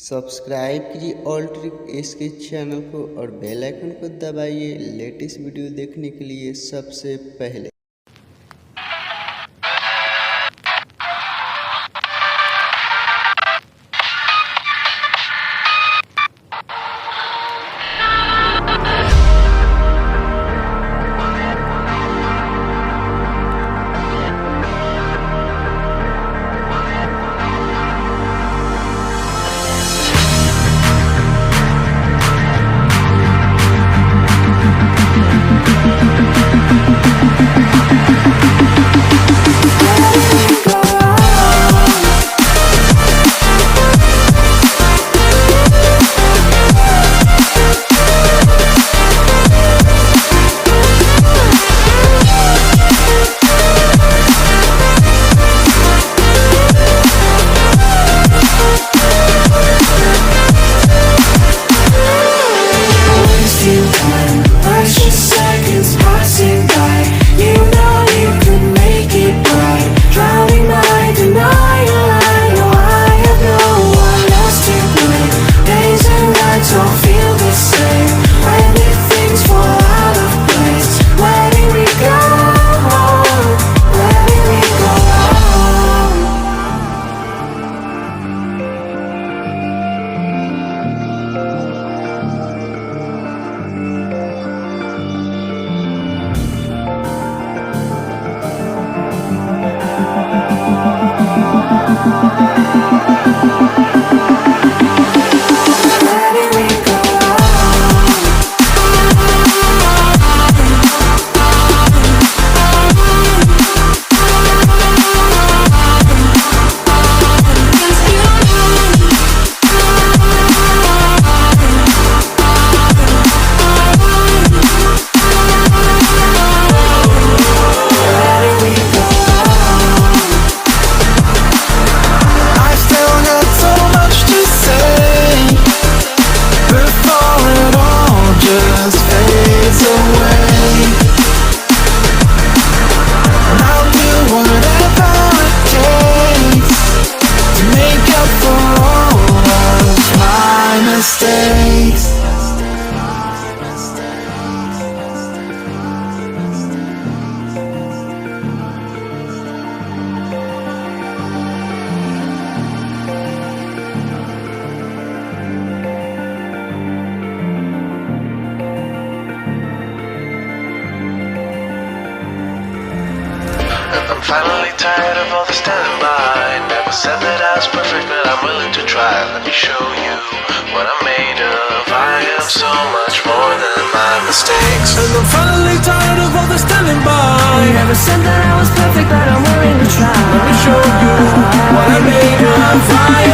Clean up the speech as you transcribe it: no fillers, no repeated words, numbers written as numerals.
Subscribe कीजिए all trick इसके channel को और बेल आइकन को दबाइए लेटेस्ट वीडियो देखने के लिए सबसे पहले। I'm finally tired of all the standing by. Never said that I was perfect, but I'm willing to try. Let me show you what I'm made of. I am so much more than my mistakes. And I'm finally tired of all the standing by. Never said that I was perfect, but I'm willing to try. Let me show you what I'm made of. I